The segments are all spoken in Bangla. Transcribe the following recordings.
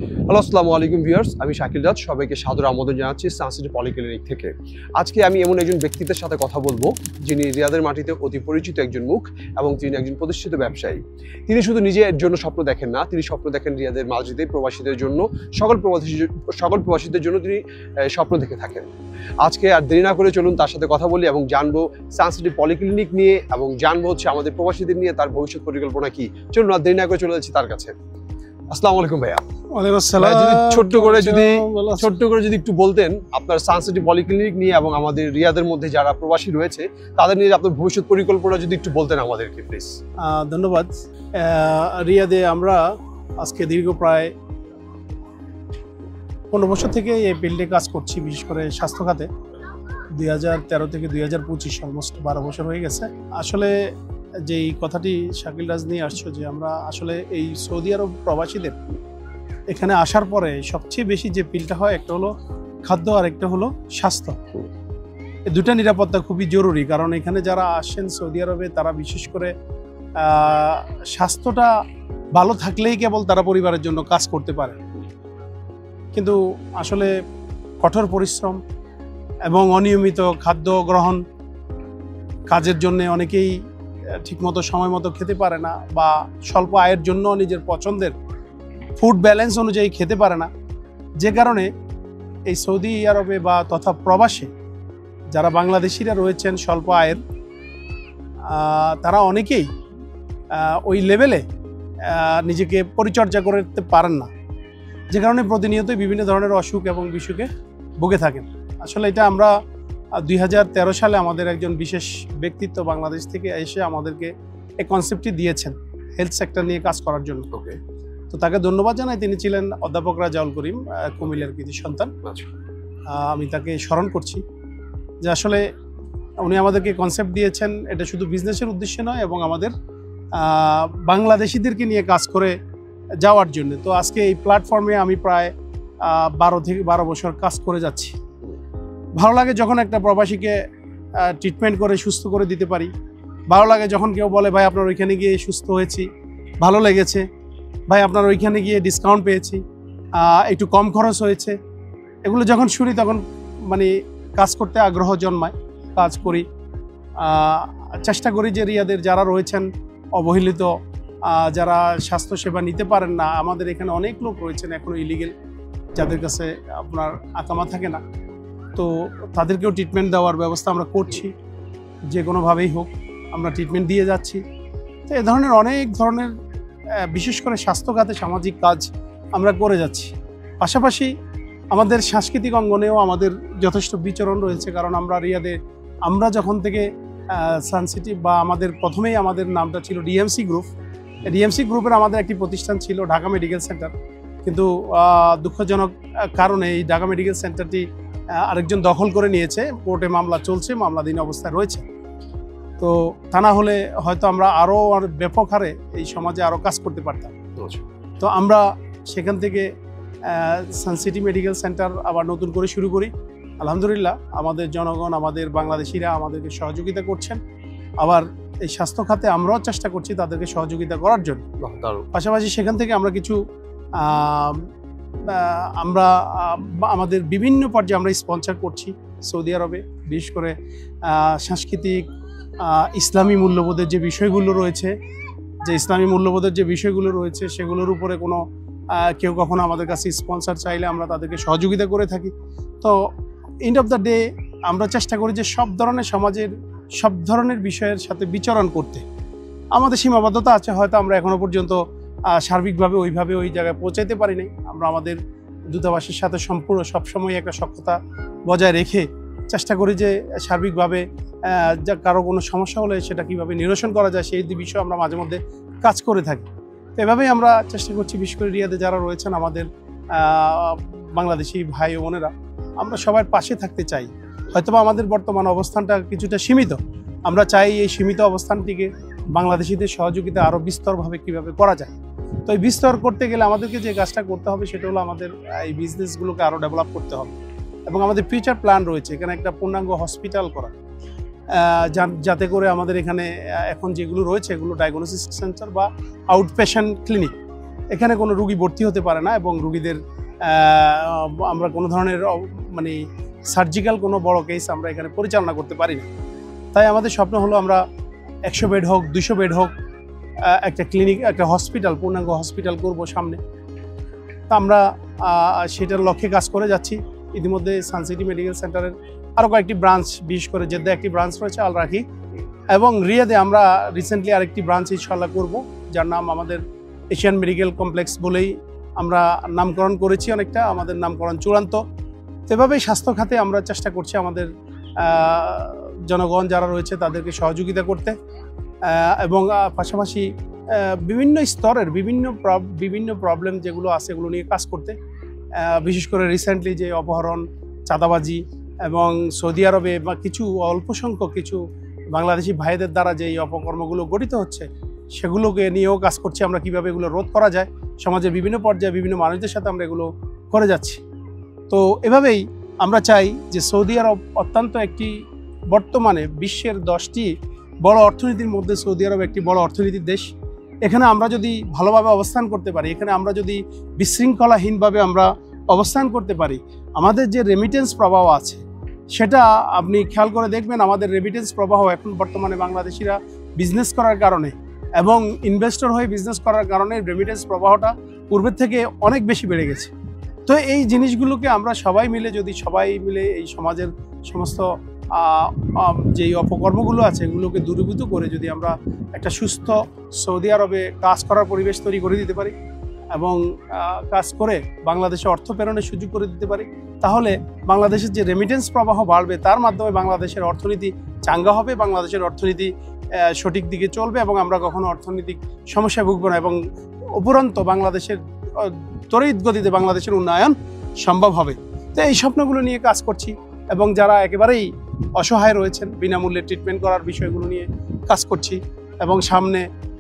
হ্যালো, আসসালামু আলাইকুম ভিউয়ার্স। আমি শাকিল রাজ, সবাইকে সাদর আমন্ত্রণ জানাচ্ছি সানসিটি পলিক্লিনিক থেকে। আজকে আমি এমন একজন ব্যক্তিত্বের সাথে কথা বলবো যিনি রিয়াদের মাটিতে অতি পরিচিত একজন মুখ এবং তিনি একজন প্রতিষ্ঠিত ব্যবসায়ী। তিনি শুধু নিজের জন্য স্বপ্ন দেখেন না, তিনি স্বপ্ন দেখেন রিয়াদের মাটিতে প্রবাসীদের জন্য, সকল প্রবাসীদের জন্য তিনি স্বপ্ন দেখে থাকেন। আজকে আর দেরি না করে চলুন তার সাথে কথা বলি এবং জানবো সানসিটি পলিক্লিনিক নিয়ে এবং জানবো হচ্ছে আমাদের প্রবাসীদের নিয়ে তার ভবিষ্যৎ পরিকল্পনা কি। চলুন আর দেরি না করে চলে যাচ্ছি তার কাছে। আসসালামু আলাইকুম ভাইয়া। ওয়ালাইকুম আসসালাম। ছোট্ট করে যদি একটু বলতেন আপনার সানসিটি পলিক্লিনিক নিয়ে এবং আমাদের রিয়াদের মধ্যে যারা প্রবাসী রয়েছে তাদের নিয়ে আপনার ভবিষ্যৎ পরিকল্পনা যদি একটু বলতেন আমাদেরকে প্লিজ। ধন্যবাদ। রিয়াদে আমরা আজকে দীর্ঘ প্রায় 15 বছর থেকে এই ফিল্ডে কাজ করছি, বিশেষ করে স্বাস্থ্য খাতে। 2013 থেকে 2025 অলমোস্ট 12 বছর হয়ে গেছে। আসলে যেই কথাটি শাকিল রাজ নিয়ে আসছো যে আমরা আসলে এই সৌদি আরব প্রবাসীদের এখানে আসার পরে সবচেয়ে বেশি যে ফিলটা হয়, একটা হলো খাদ্য আর একটা হলো স্বাস্থ্য। এই দুটা নিরাপত্তা খুবই জরুরি, কারণ এখানে যারা আসেন সৌদি আরবে তারা বিশেষ করে স্বাস্থ্যটা ভালো থাকলেই কেবল তারা পরিবারের জন্য কাজ করতে পারে। কিন্তু আসলে কঠোর পরিশ্রম এবং অনিয়মিত খাদ্য গ্রহণ, কাজের জন্য অনেকেই ঠিকমতো সময় মতো খেতে পারে না বা স্বল্প আয়ের জন্য নিজের পছন্দের ফুড ব্যালেন্স অনুযায়ী খেতে পারে না, যে কারণে এই সৌদি আরবে বা তথা প্রবাসে যারা বাংলাদেশিরা রয়েছেন স্বল্প আয়ের, তারা অনেকেই ওই লেভেলে নিজেকে পরিচর্যা করতে পারেন না, যে কারণে প্রতিনিয়তই বিভিন্ন ধরনের অসুখ এবং বিসুখে ভুগে থাকেন। আসলে এটা আমরা 2013 সালে আমাদের একজন বিশেষ ব্যক্তিত্ব বাংলাদেশ থেকে এসে আমাদেরকে এই কনসেপ্টটি দিয়েছেন হেলথ সেক্টর নিয়ে কাজ করার জন্য। তো তাকে ধন্যবাদ জানাই। তিনি ছিলেন অধ্যাপক রাজাউল করিম, কুমিল্লার কৃতি সন্তান। আমি তাকে স্মরণ করছি যে আসলে উনি আমাদেরকে কনসেপ্ট দিয়েছেন, এটা শুধু বিজনেসের উদ্দেশ্যে নয় এবং আমাদের বাংলাদেশিদেরকে নিয়ে কাজ করে যাওয়ার জন্য। তো আজকে এই প্ল্যাটফর্মে আমি প্রায় 12 বছর কাজ করে যাচ্ছি। ভালো লাগে যখন একটা প্রবাসীকে ট্রিটমেন্ট করে সুস্থ করে দিতে পারি। ভালো লাগে যখন কেউ বলে ভাই আপনার ওইখানে গিয়ে সুস্থ হয়েছি, ভালো লেগেছে, ভাই আপনার ওইখানে গিয়ে ডিসকাউন্ট পেয়েছি, একটু কম খরচ হয়েছে। এগুলো যখন শুনি তখন মানে কাজ করতে আগ্রহ জন্মায়, কাজ করি। চেষ্টা করি যে রিয়াদের যারা রয়েছেন অবহেলিত, যারা স্বাস্থ্যসেবা নিতে পারেন না, আমাদের এখানে অনেক লোক রয়েছেন এখনও ইলিগেল, যাদের কাছে আপনার আকামা থাকে না, তো তাদেরকেও ট্রিটমেন্ট দেওয়ার ব্যবস্থা আমরা করছি। যে কোনোভাবেই হোক আমরা ট্রিটমেন্ট দিয়ে যাচ্ছি। তো এ ধরনের অনেক ধরনের বিশেষ করে স্বাস্থ্য খাতে সামাজিক কাজ আমরা করে যাচ্ছি। পাশাপাশি আমাদের সাংস্কৃতিক অঙ্গনেও আমাদের যথেষ্ট বিচরণ রয়েছে, কারণ আমরা রিয়াদে আমরা যখন থেকে সানসিটি বা আমাদের প্রথমেই আমাদের নামটা ছিল ডিএমসি গ্রুপ। ডিএমসি গ্রুপের আমাদের একটি প্রতিষ্ঠান ছিল ঢাকা মেডিকেল সেন্টার, কিন্তু দুঃখজনক কারণে এই ঢাকা মেডিকেল সেন্টারটি আরেকজন দখল করে নিয়েছে। কোর্টে মামলা চলছে, মামলাধীন অবস্থায় রয়েছে। তো তা না হলে হয়তো আমরা আরও ব্যাপক হারে এই সমাজে আরও কাজ করতে পারতাম। তো আমরা সেখান থেকে সানসিটি মেডিকেল সেন্টার আবার নতুন করে শুরু করি। আলহামদুলিল্লাহ আমাদের জনগণ, আমাদের বাংলাদেশিরা আমাদেরকে সহযোগিতা করছেন। আবার এই স্বাস্থ্য খাতে আমরাও চেষ্টা করছি তাদেরকে সহযোগিতা করার জন্য। পাশাপাশি সেখান থেকে আমরা কিছু আমরা আমাদের বিভিন্ন পর্যায়ে আমরা স্পন্সর করছি সৌদি আরবে, বিশেষ করে সাংস্কৃতিক ইসলামী মূল্যবোধের যে বিষয়গুলো রয়েছে, সেগুলোর উপরে কোনো কেউ কখনো আমাদের কাছে স্পন্সর চাইলে আমরা তাদেরকে সহযোগিতা করে থাকি। তো এন্ড অফ দ্য ডে আমরা চেষ্টা করি যে সব ধরনের সমাজের সব ধরনের বিষয়ের সাথে বিচরণ করতে। আমাদের সীমাবদ্ধতা আছে, হয়তো আমরা এখনো পর্যন্ত সার্বিকভাবে ওইভাবে ওই জায়গায় পৌঁছাইতে পারি নাই। আমরা আমাদের দূতাবাসের সাথে সবসময় একটা সখ্যতা বজায় রেখে চেষ্টা করি যে সার্বিকভাবে কারো কোনো সমস্যা হলে সেটা কীভাবে নিরসন করা যায় সেই বিষয়ে আমরা মাঝে মধ্যে কাজ করে থাকি। তো এভাবেই আমরা চেষ্টা করছি, বিশেষ করে রিয়াদে যারা রয়েছেন আমাদের বাংলাদেশি ভাই ও বোনেরা, আমরা সবার পাশে থাকতে চাই। হয়তোবা আমাদের বর্তমান অবস্থানটা কিছুটা সীমিত, আমরা চাই এই সীমিত অবস্থানটিকে বাংলাদেশিদের সহযোগিতা আরও বিস্তরভাবে কীভাবে করা যায়। তো এই বিস্তর করতে গেলে আমাদেরকে যে কাজটা করতে হবে সেটা হলো আমাদের এই বিজনেসগুলোকে আরও ডেভেলপ করতে হবে এবং আমাদের ফিউচার প্ল্যান রয়েছে এখানে একটা পূর্ণাঙ্গ হসপিটাল করা, যাতে করে আমাদের এখানে এখন যেগুলো রয়েছে এগুলো ডায়াগনোসিস সেন্টার বা আউটপেশেন্ট ক্লিনিক, এখানে কোনো রুগী ভর্তি হতে পারে না এবং রুগীদের আমরা কোনো ধরনের মানে সার্জিক্যাল কোনো বড় কেস আমরা এখানে পরিচালনা করতে পারি না। তাই আমাদের স্বপ্ন হলো আমরা 100 বেড হোক 200 বেড হোক একটা ক্লিনিক, একটা হসপিটাল, পূর্ণাঙ্গ হসপিটাল করব সামনে। তা আমরা সেটার লক্ষ্যে কাজ করে যাচ্ছি। ইতিমধ্যে সানসিটি মেডিকেল সেন্টারের আরও কয়েকটি ব্রাঞ্চ, বিশেষ করে জেদ্দা একটি ব্রাঞ্চ রয়েছে আল রাখি, এবং রিয়াদে আমরা রিসেন্টলি আরেকটি ব্রাঞ্চ ইনশাল্লাহ করব, যার নাম আমাদের এশিয়ান মেডিকেল কমপ্লেক্স বলেই আমরা নামকরণ করেছি। অনেকটা আমাদের নামকরণ চূড়ান্ত। এভাবেই স্বাস্থ্য খাতে আমরা চেষ্টা করছি আমাদের জনগণ যারা রয়েছে তাদেরকে সহযোগিতা করতে, এবং পাশাপাশি বিভিন্ন স্তরের বিভিন্ন প্রবলেম যেগুলো আছে এগুলো নিয়ে কাজ করতে। বিশেষ করে রিসেন্টলি যে অপহরণ, চাঁদাবাজি এবং সৌদি আরবে বা কিছু অল্প সংখ্যক কিছু বাংলাদেশি ভাইদের দ্বারা যে এই অপকর্মগুলো গঠিত হচ্ছে সেগুলোকে নিয়েও কাজ করছি। আমরা কিভাবে এগুলো রোধ করা যায়, সমাজের বিভিন্ন পর্যায়ে বিভিন্ন মানুষদের সাথে আমরা এগুলো করে যাচ্ছি। তো এভাবেই আমরা চাই যে সৌদি আরব অত্যন্ত একটি বর্তমানে বিশ্বের 10টি বড় অর্থনীতির মধ্যে সৌদি আরব একটি বড় অর্থনীতির দেশ। এখানে আমরা যদি ভালোভাবে অবস্থান করতে পারি, এখানে আমরা যদি বিশৃঙ্খলাহীনভাবে আমরা অবস্থান করতে পারি, আমাদের যে রেমিটেন্স প্রবাহ আছে সেটা আপনি খেয়াল করে দেখবেন। আমাদের রেমিটেন্স প্রবাহ এখন বর্তমানে বাংলাদেশিরা বিজনেস করার কারণে এবং ইনভেস্টর হয়ে বিজনেস করার কারণে রেমিটেন্স প্রবাহটা পূর্বের থেকে অনেক বেশি বেড়ে গেছে। তো এই জিনিসগুলোকে আমরা সবাই মিলে এই সমাজের সমস্ত যেই অপকর্মগুলো আছে এগুলোকে দূরীভূত করে যদি আমরা একটা সুস্থ সৌদি আরবে কাজ করার পরিবেশ তৈরি করে দিতে পারি এবং কাজ করে বাংলাদেশে অর্থ প্রেরণের সুযোগ করে দিতে পারি, তাহলে বাংলাদেশের যে রেমিটেন্স প্রবাহ বাড়বে, তার মাধ্যমে বাংলাদেশের অর্থনীতি চাঙ্গা হবে, বাংলাদেশের অর্থনীতি সঠিক দিকে চলবে এবং আমরা কখনো অর্থনৈতিক সমস্যায় ভুগব না, এবং উপরন্ত বাংলাদেশের তড়িৎ গতিতে বাংলাদেশের উন্নয়ন সম্ভব হবে। তো এই স্বপ্নগুলো নিয়ে কাজ করছি, এবং যারা একেবারেই অসহায় রয়েছেন বিনামূল্যে ট্রিটমেন্ট করার বিষয়গুলো নিয়ে কাজ করছি, এবং সামনে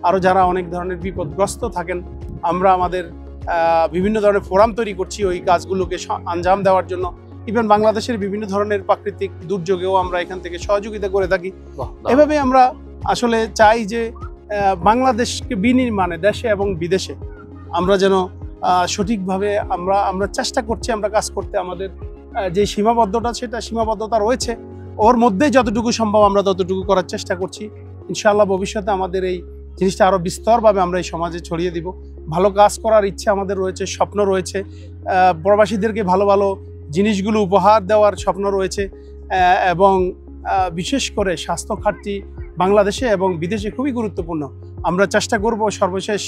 আরও যারা অনেক ধরনের বিপদগ্রস্ত থাকেন আমরা আমাদের বিভিন্ন ধরনের ফোরাম তৈরি করছি ওই কাজগুলোকে আঞ্জাম দেওয়ার জন্য। ইভেন বাংলাদেশের বিভিন্ন ধরনের প্রাকৃতিক দুর্যোগেও আমরা এখান থেকে সহযোগিতা করে থাকি। এভাবে আমরা আসলে চাই যে বাংলাদেশকে বিনির্মাণে দেশে এবং বিদেশে আমরা যেন সঠিকভাবে আমরা চেষ্টা করছি আমরা কাজ করতে। আমাদের যে সীমাবদ্ধতা রয়েছে ওর মধ্যেই যতটুকু সম্ভব আমরা ততটুকু করার চেষ্টা করছি। ইনশাআল্লাহ ভবিষ্যতে আমাদের এই জিনিসটা আরও বিস্তরভাবে আমরা এই সমাজে ছড়িয়ে দিব। ভালো কাজ করার ইচ্ছে আমাদের রয়েছে, স্বপ্ন রয়েছে, প্রবাসীদেরকে ভালো ভালো জিনিসগুলো উপহার দেওয়ার স্বপ্ন রয়েছে, এবং বিশেষ করে স্বাস্থ্য খাতটি বাংলাদেশে এবং বিদেশে খুবই গুরুত্বপূর্ণ। আমরা চেষ্টা করব সর্বশেষ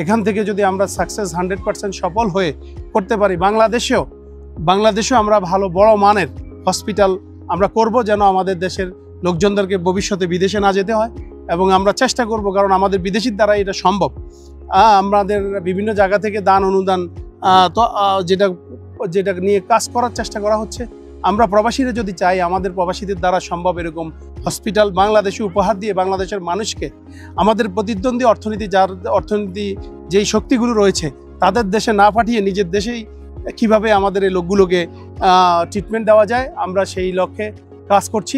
এখান থেকে যদি আমরা সাকসেস 100% সফল হয়ে করতে পারি, বাংলাদেশেও আমরা ভালো বড় মানের হসপিটাল আমরা করব, যেন আমাদের দেশের লোকজনদেরকে ভবিষ্যতে বিদেশে না যেতে হয়। এবং আমরা চেষ্টা করব, কারণ আমাদের বিদেশির দ্বারা এটা সম্ভব। আমাদের বিভিন্ন জায়গা থেকে দান অনুদান তো যেটা নিয়ে কাজ করার চেষ্টা করা হচ্ছে। আমরা প্রবাসীরা যদি চাই, আমাদের প্রবাসীদের দ্বারা সম্ভব এরকম হসপিটাল বাংলাদেশে উপহার দিয়ে বাংলাদেশের মানুষকে আমাদের প্রতিদ্বন্দ্বী অর্থনীতি যেই শক্তিগুলো রয়েছে তাদের দেশে না পাঠিয়ে নিজের দেশেই কিভাবে আমাদের এই লোকগুলোকে ট্রিটমেন্ট দেওয়া যায়, আমরা সেই লক্ষ্যে কাজ করছি।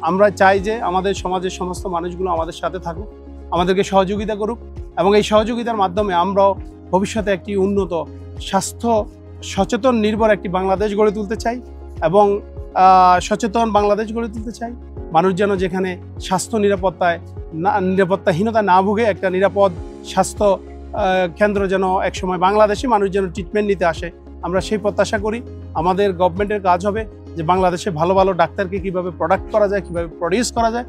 আমরা চাই যে আমাদের সমাজের সমস্ত মানুষগুলো আমাদের সাথে থাকুক, আমাদেরকে সহযোগিতা করুক, এবং এই সহযোগিতার মাধ্যমে আমরাও ভবিষ্যতে একটি উন্নত স্বাস্থ্য সচেতন নির্ভর একটি বাংলাদেশ গড়ে তুলতে চাই, এবং সচেতন বাংলাদেশ গড়ে তুলতে চাই। মানুষ যেন যেখানে স্বাস্থ্য নিরাপত্তাহীনতা না ভুগে, একটা নিরাপদ স্বাস্থ্য কেন্দ্র যেন একসময় বাংলাদেশে মানুষ যেন ট্রিটমেন্ট নিতে আসে, আমরা সেই প্রত্যাশা করি। আমাদের গভর্নমেন্টের কাজ হবে যে বাংলাদেশে ভালো ভালো ডাক্তারকে কীভাবে প্রোডাক্ট করা যায়, কীভাবে প্রডিউস করা যায়।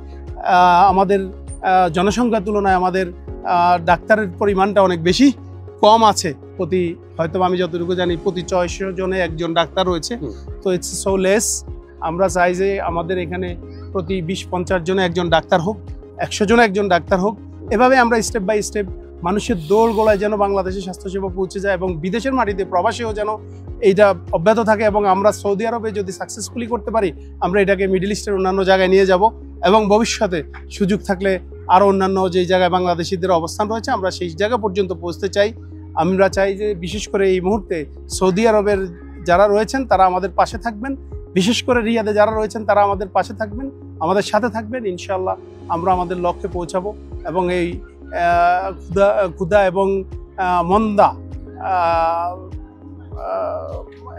আমাদের জনসংখ্যার তুলনায় আমাদের ডাক্তারের পরিমাণটা অনেক বেশি কম আছে। হয়তো আমি যতটুকু জানি প্রতি 600 জনে একজন ডাক্তার রয়েছে। তো ইটস সো লেস। আমরা চাই যে আমাদের এখানে প্রতি 20-50 জনে একজন ডাক্তার হোক, 100 জনে একজন ডাক্তার হোক। এভাবে আমরা স্টেপ বাই স্টেপ মানুষের দৌড় গোলায় যেন বাংলাদেশের স্বাস্থ্যসেবা পৌঁছে যায়, এবং বিদেশের মাটিতে প্রবাসীও যেন এইটা অব্যাহত থাকে। এবং আমরা সৌদি আরবে যদি সাকসেসফুলি করতে পারি, আমরা এটাকে মিডল ইস্টের অন্যান্য জায়গায় নিয়ে যাব, এবং ভবিষ্যতে সুযোগ থাকলে আরও অন্যান্য যেই জায়গায় বাংলাদেশিদের অবস্থান রয়েছে আমরা সেই জায়গা পর্যন্ত পৌঁছতে চাই। আমরা চাই যে বিশেষ করে এই মুহূর্তে সৌদি আরবের যারা রয়েছেন তারা আমাদের পাশে থাকবেন, বিশেষ করে রিয়াদে যারা রয়েছেন তারা আমাদের পাশে থাকবেন, আমাদের সাথে থাকবেন। ইনশাআল্লাহ আমরা আমাদের লক্ষ্যে পৌঁছাবো, এবং এই ক্ষুধা এবং মন্দা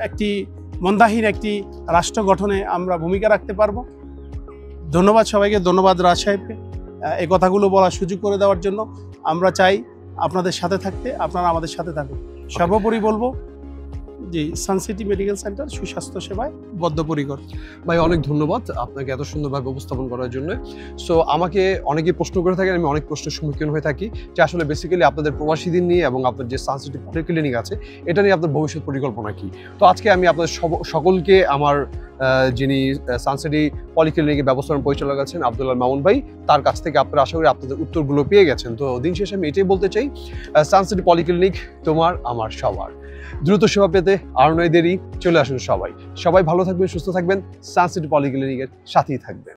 একটি মন্দাহীন একটি রাষ্ট্র গঠনে আমরা ভূমিকা রাখতে পারবো। ধন্যবাদ সবাইকে, ধন্যবাদ রাজ সাহেবকে এই কথাগুলো বলার সুযোগ করে দেওয়ার জন্য। আমরা চাই আপনাদের সাথে থাকতে, আপনারা আমাদের সাথে থাকুন। সর্বোপরি বলবো জি, সানসিটি মেডিকেল সেন্টার সুস্বাস্থ্য সেবায় বদ্ধপরিকর। ভাই অনেক ধন্যবাদ আপনাকে এত সুন্দরভাবে উপস্থাপন করার জন্য। সো আমাকে অনেকে প্রশ্ন করে থাকেন, আমি অনেক প্রশ্নের সম্মুখীন হয়ে থাকি যে আসলে বেসিক্যালি আপনাদের প্রবাসীদের নিয়ে এবং আপনার যে সানসিটি পলিক্লিনিক আছে এটা নিয়ে আপনার ভবিষ্যৎ পরিকল্পনা কি। তো আজকে আমি আপনাদের সকলকে আমার যিনি সানসিটি পলিক্লিনিকের ব্যবস্থাপনা পরিচালক আছেন আব্দুল্লাহ মামুন ভাই, তার কাছ থেকে আপনারা আশা করি আপনাদের উত্তরগুলো পেয়ে গেছেন। তো দিন শেষে আমি এটাই বলতে চাই, সানসিটি পলিক্লিনিক তোমার আমার সবার। দ্রুত সেবা পেতে আর নয় দেরি, চলে আসুন সবাই। সবাই ভালো থাকবেন, সুস্থ থাকবেন, সানসিটি পলিক্লিনিকের সাথেই থাকবেন।